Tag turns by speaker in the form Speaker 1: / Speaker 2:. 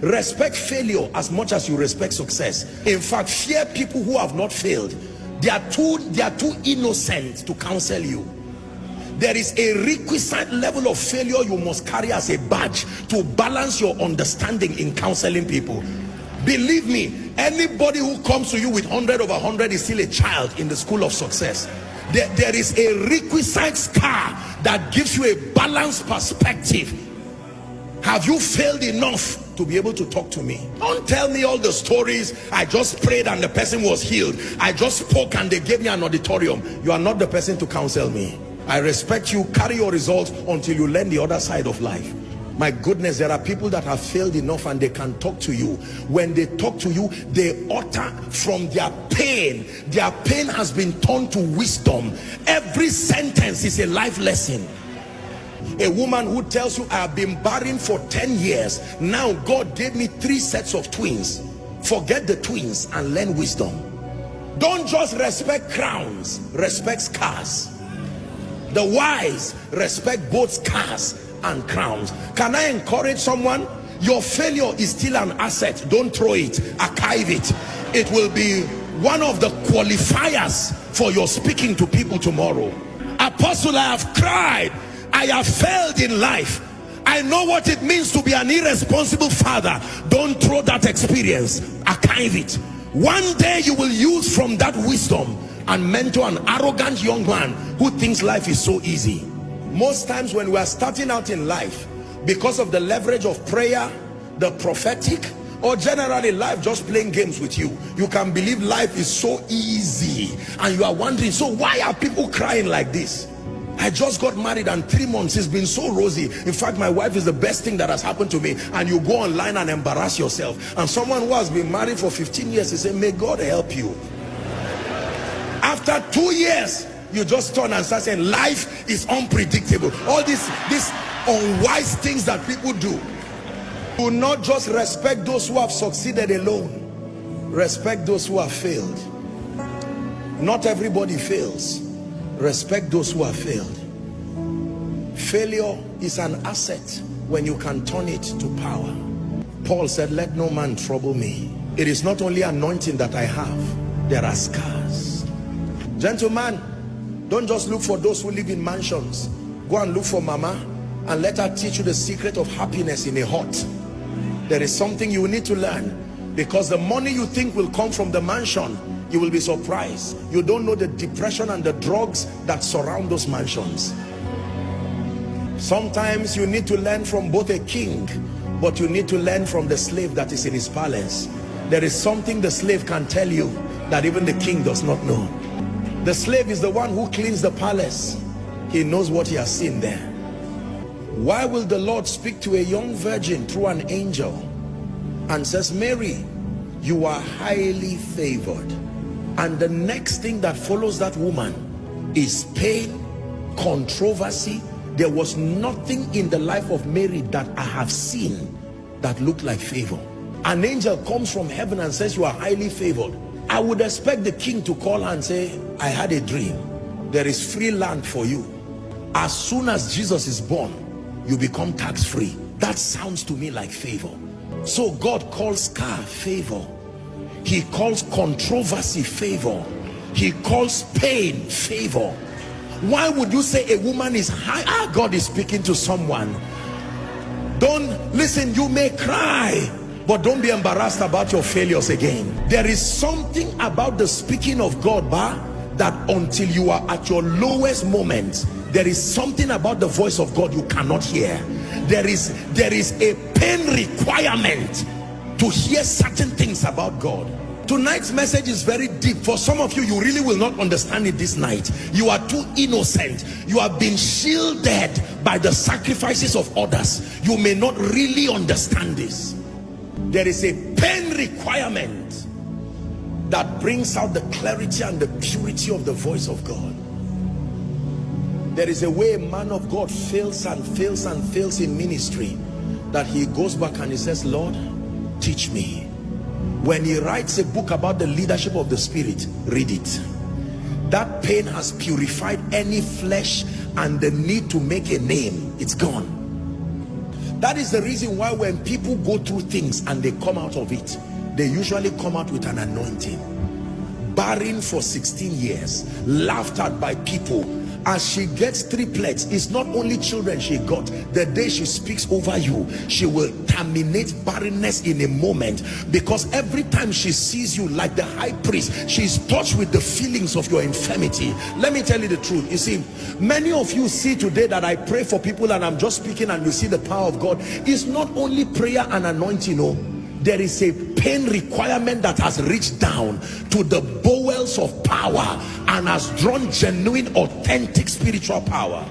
Speaker 1: Respect failure as much as you respect success. In fact, fear people who have not failed. They are too innocent to counsel you. There is a requisite level of failure you must carry as a badge to balance your understanding in counseling people. Believe me, anybody who comes to you with 100 over 100 is still a child in the school of success. There is a requisite scar that gives you a balanced perspective. Have you failed enough to be able to talk to me? Don't tell me all the stories. I just prayed and the person was healed. I just spoke and they gave me an auditorium. You are not the person to counsel me. I respect you. Carry your results until you learn the other side of life. My goodness, there are people that have failed enough and they can talk to you. When they talk to you, they utter from their pain. Their pain has been turned to wisdom. Every sentence is a life lesson. A woman who tells you, I have been barren for 10 years. Now God gave me 3 sets of twins. Forget the twins and learn wisdom. Don't just respect crowns, respect scars. The wise respect both scars and crowns. Can I encourage someone? Your failure is still an asset. Don't throw it, archive it. It will be one of the qualifiers for your speaking to people tomorrow. Apostle, I have cried, I have failed in life. I know what it means to be an irresponsible father. Don't throw that experience, archive it. One day you will use from that wisdom and mentor an arrogant young man who thinks life is so easy. Most times when we are starting out in life, because of the leverage of prayer, the prophetic, or generally life just playing games with you, you can believe life is so easy and you are wondering, so why are people crying like this? I just got married and 3 months it's been so rosy. In fact, my wife is the best thing that has happened to me. And you go online and embarrass yourself. And someone who has been married for 15 years, he said, may God help you. After 2 years, you just turn and start saying life is unpredictable. All these unwise things that people do. Do not just respect those who have succeeded alone. Respect those who have failed. Not everybody fails. Respect those who have failed. Failure is an asset when you can turn it to power. Paul said, let no man trouble me. It is not only anointing that I have, there are scars. Gentlemen, don't just look for those who live in mansions. Go and look for mama and let her teach you the secret of happiness in a hut. There is something you need to learn, because the money you think will come from the mansion, you will be surprised. You don't know the depression and the drugs that surround those mansions. Sometimes you need to learn from both a king, but you need to learn from the slave that is in his palace. There is something the slave can tell you that even the king does not know. The slave is the one who cleans the palace. He knows what he has seen there. Why will the Lord speak to a young virgin through an angel and says, Mary, you are highly favored? And the next thing that follows that woman is pain, controversy. There was nothing in the life of Mary that I have seen that looked like favor. An angel comes from heaven and says, you are highly favored. I would expect the king to call her and say, I had a dream. There is free land for you. As soon as Jesus is born, you become tax-free. That sounds to me like favor. So God calls scar favor. He calls controversy favor. He calls pain favor. Why would you say a woman is high? God is speaking to someone. Don't listen, you may cry, but don't be embarrassed about your failures again. There is something about the speaking of God, that until you are at your lowest moment, there is something about the voice of God you cannot hear. There is a pain requirement to hear certain things about God. Tonight's message is very deep. For some of you, you really will not understand it this night. You are too innocent. You have been shielded by the sacrifices of others. You may not really understand this. There is a pain requirement that brings out the clarity and the purity of the voice of God. There is a way a man of God fails and fails and fails in ministry, that he goes back and he says, Lord, teach me. When he writes a book about the leadership of the Spirit, read it. That pain has purified any flesh and the need to make a name. It's gone. That is the reason why when people go through things and they come out of it, they usually come out with an anointing. Barren for 16 years, laughed at by people. As she gets triplets, it's not only children she got. The day she speaks over you, she will terminate barrenness in a moment, because every time she sees you, like the high priest, she's touched with the feelings of your infirmity. Let me tell you the truth. You see, many of you see today that I pray for people and I'm just speaking and you see the power of God. It's not only prayer and anointing, no. There is a pain requirement that has reached down to the bowels of power and has drawn genuine, authentic spiritual power.